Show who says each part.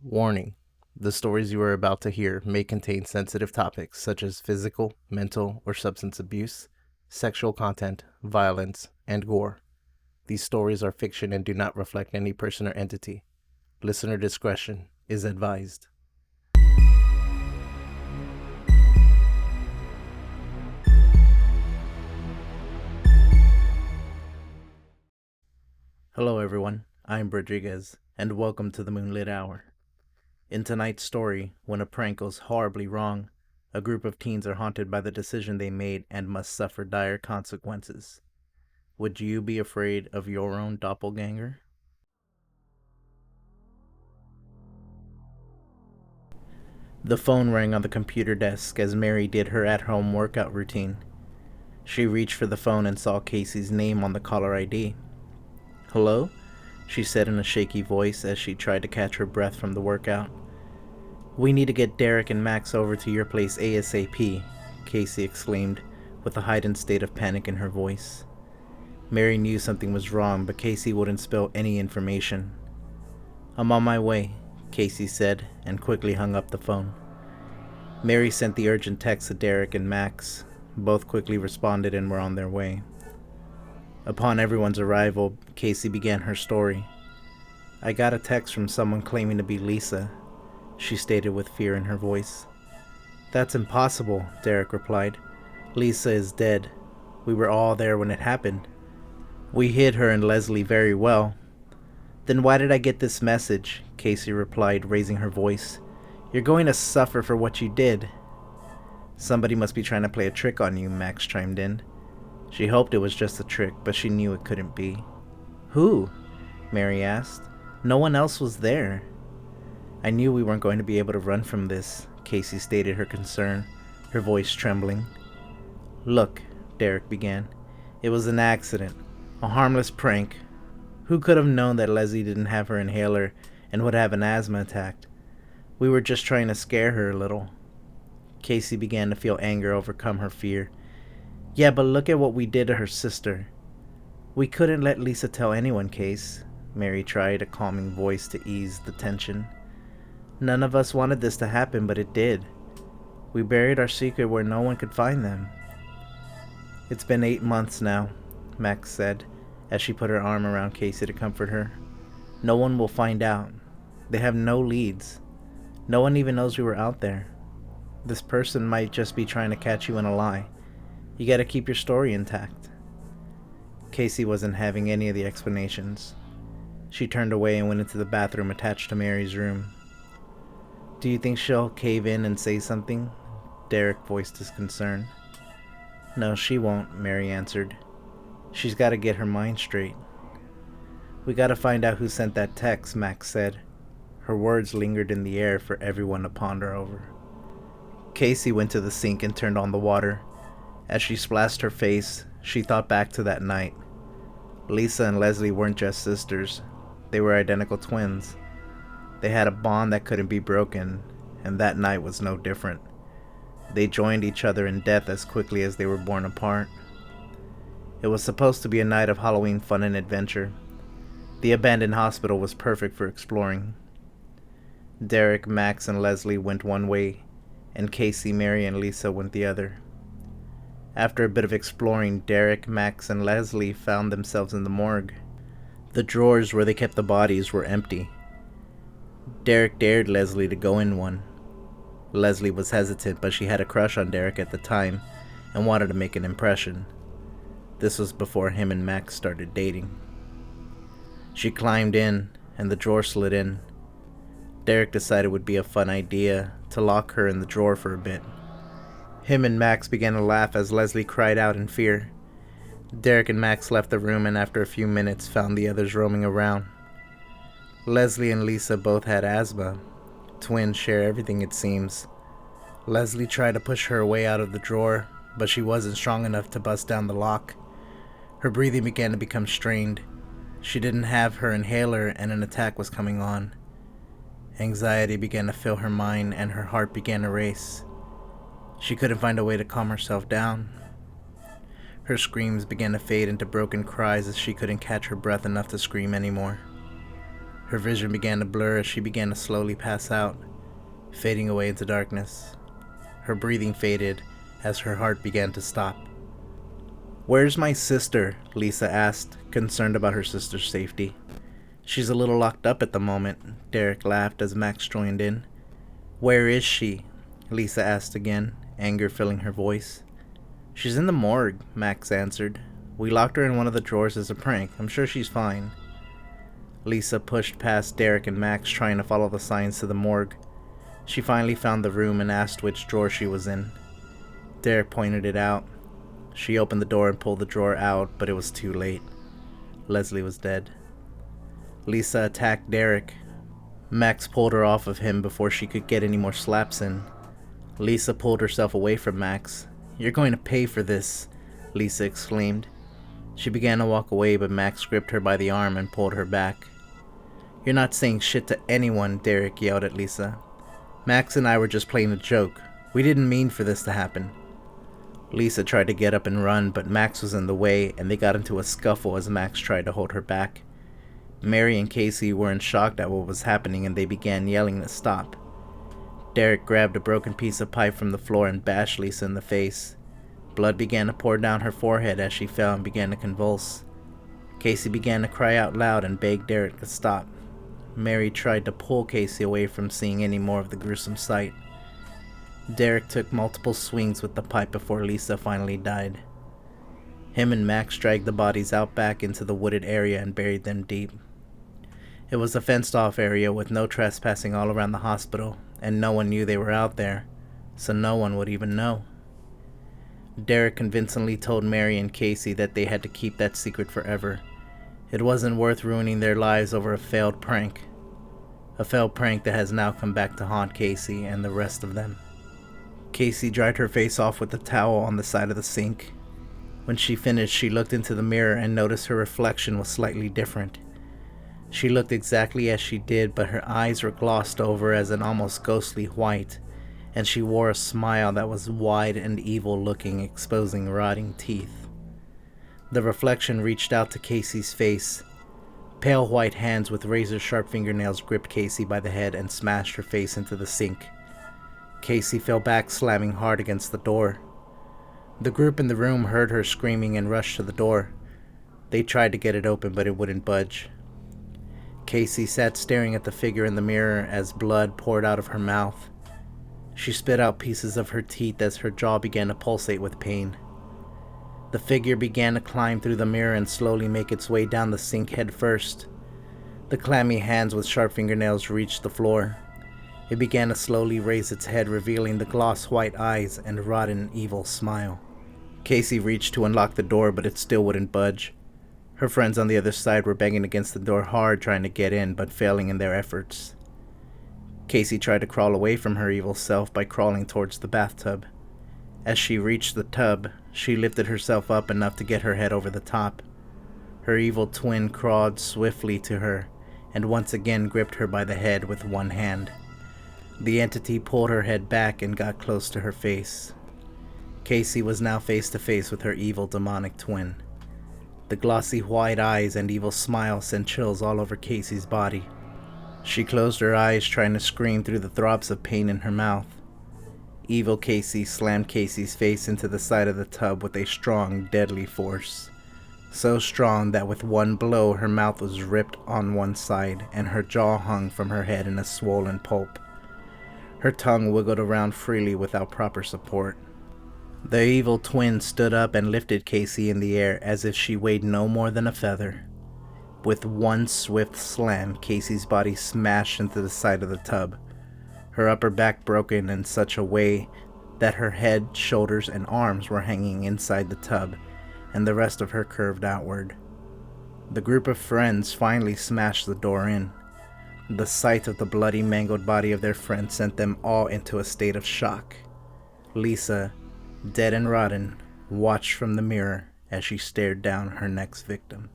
Speaker 1: Warning: the stories you are about to hear may contain sensitive topics such as physical, mental, or substance abuse, sexual content, violence, and gore. These stories are fiction and do not reflect any person or entity. Listener discretion is advised. Hello everyone, I'm Bruhdriguez, and welcome to the Moonlit Hour. In tonight's story, when a prank goes horribly wrong, a group of teens are haunted by the decision they made and must suffer dire consequences. Would you be afraid of your own doppelganger? The phone rang on the computer desk as Mary did her at-home workout routine. She reached for the phone and saw Casey's name on the caller ID. "Hello?" she said in a shaky voice as she tried to catch her breath from the workout. "We need to get Derek and Max over to your place ASAP," Casey exclaimed, with a heightened state of panic in her voice. Mary knew something was wrong, but Casey wouldn't spill any information. "I'm on my way," Casey said, and quickly hung up the phone. Mary sent the urgent text to Derek and Max. Both quickly responded and were on their way. Upon everyone's arrival, Casey began her story. "I got a text from someone claiming to be Lisa," she stated with fear in her voice. "That's impossible," Derek replied. "Lisa is dead. We were all there when it happened. We hid her and Leslie very well." "Then why did I get this message?" Casey replied, raising her voice. "You're going to suffer for what you did." "Somebody must be trying to play a trick on you," Max chimed in. She hoped it was just a trick, but she knew it couldn't be. "Who?" Mary asked. "No one else was there." "I knew we weren't going to be able to run from this," Casey stated her concern, her voice trembling. "Look," Derek began. "It was an accident, a harmless prank. Who could have known that Leslie didn't have her inhaler and would have an asthma attack? We were just trying to scare her a little." Casey began to feel anger overcome her fear. "Yeah, but look at what we did to her sister." "We couldn't let Lisa tell anyone, Case," Mary tried, a calming voice to ease the tension. "None of us wanted this to happen, but it did. We buried our secret where no one could find them." "It's been 8 months now," Max said, as she put her arm around Casey to comfort her. "No one will find out. They have no leads. No one even knows we were out there. This person might just be trying to catch you in a lie. You gotta keep your story intact." Casey wasn't having any of the explanations. She turned away and went into the bathroom attached to Mary's room. "Do you think she'll cave in and say something?" Derek voiced his concern. "No, she won't," Mary answered. "She's gotta get her mind straight." "We gotta find out who sent that text," Max said. Her words lingered in the air for everyone to ponder over. Casey went to the sink and turned on the water. As she splashed her face, she thought back to that night. Lisa and Leslie weren't just sisters. They were identical twins. They had a bond that couldn't be broken, and that night was no different. They joined each other in death as quickly as they were born apart. It was supposed to be a night of Halloween fun and adventure. The abandoned hospital was perfect for exploring. Derek, Max, and Leslie went one way, and Casey, Mary, and Lisa went the other. After a bit of exploring, Derek, Max, and Leslie found themselves in the morgue. The drawers where they kept the bodies were empty. Derek dared Leslie to go in one. Leslie was hesitant, but she had a crush on Derek at the time and wanted to make an impression. This was before him and Max started dating. She climbed in, and the drawer slid in. Derek decided it would be a fun idea to lock her in the drawer for a bit. Him and Max began to laugh as Leslie cried out in fear. Derek and Max left the room and after a few minutes found the others roaming around. Leslie and Lisa both had asthma. Twins share everything, it seems. Leslie tried to push her way out of the drawer, but she wasn't strong enough to bust down the lock. Her breathing began to become strained. She didn't have her inhaler and an attack was coming on. Anxiety began to fill her mind and her heart began to race. She couldn't find a way to calm herself down. Her screams began to fade into broken cries as she couldn't catch her breath enough to scream anymore. Her vision began to blur as she began to slowly pass out, fading away into darkness. Her breathing faded as her heart began to stop. "Where's my sister?" Lisa asked, concerned about her sister's safety. "She's a little locked up at the moment," Derek laughed as Max joined in. "Where is she?" Lisa asked again, anger filling her voice. "She's in the morgue," Max answered. "We locked her in one of the drawers as a prank. I'm sure she's fine." Lisa pushed past Derek and Max, trying to follow the signs to the morgue. She finally found the room and asked which drawer she was in. Derek pointed it out. She opened the door and pulled the drawer out, but it was too late. Leslie was dead. Lisa attacked Derek. Max pulled her off of him before she could get any more slaps in. Lisa pulled herself away from Max. "You're going to pay for this," Lisa exclaimed. She began to walk away, but Max gripped her by the arm and pulled her back. "You're not saying shit to anyone," Derek yelled at Lisa. "Max and I were just playing a joke. We didn't mean for this to happen." Lisa tried to get up and run, but Max was in the way, and they got into a scuffle as Max tried to hold her back. Mary and Casey were in shock at what was happening, and they began yelling to stop. Derek grabbed a broken piece of pipe from the floor and bashed Lisa in the face. Blood began to pour down her forehead as she fell and began to convulse. Casey began to cry out loud and begged Derek to stop. Mary tried to pull Casey away from seeing any more of the gruesome sight. Derek took multiple swings with the pipe before Lisa finally died. Him and Max dragged the bodies out back into the wooded area and buried them deep. It was a fenced-off area with no trespassing all around the hospital, and no one knew they were out there, so no one would even know. Derek convincingly told Mary and Casey that they had to keep that secret forever. It wasn't worth ruining their lives over a failed prank. A failed prank that has now come back to haunt Casey and the rest of them. Casey dried her face off with a towel on the side of the sink. When she finished, she looked into the mirror and noticed her reflection was slightly different. She looked exactly as she did, but her eyes were glossed over as an almost ghostly white, and she wore a smile that was wide and evil-looking, exposing rotting teeth. The reflection reached out to Casey's face. Pale white hands with razor-sharp fingernails gripped Casey by the head and smashed her face into the sink. Casey fell back, slamming hard against the door. The group in the room heard her screaming and rushed to the door. They tried to get it open, but it wouldn't budge. Casey sat staring at the figure in the mirror as blood poured out of her mouth. She spit out pieces of her teeth as her jaw began to pulsate with pain. The figure began to climb through the mirror and slowly make its way down the sink head first. The clammy hands with sharp fingernails reached the floor. It began to slowly raise its head, revealing the gloss-white eyes and rotten, evil smile. Casey reached to unlock the door, but it still wouldn't budge. Her friends on the other side were banging against the door hard, trying to get in, but failing in their efforts. Casey tried to crawl away from her evil self by crawling towards the bathtub. As she reached the tub, she lifted herself up enough to get her head over the top. Her evil twin crawled swiftly to her, and once again gripped her by the head with one hand. The entity pulled her head back and got close to her face. Casey was now face to face with her evil demonic twin. The glossy white eyes and evil smile sent chills all over Casey's body. She closed her eyes, trying to scream through the throbs of pain in her mouth. Evil Casey slammed Casey's face into the side of the tub with a strong, deadly force. So strong that with one blow her mouth was ripped on one side and her jaw hung from her head in a swollen pulp. Her tongue wiggled around freely without proper support. The evil twin stood up and lifted Casey in the air as if she weighed no more than a feather. With one swift slam, Casey's body smashed into the side of the tub, her upper back broken in such a way that her head, shoulders, and arms were hanging inside the tub, and the rest of her curved outward. The group of friends finally smashed the door in. The sight of the bloody, mangled body of their friend sent them all into a state of shock. Lisa, dead and rotten, watched from the mirror as she stared down her next victim.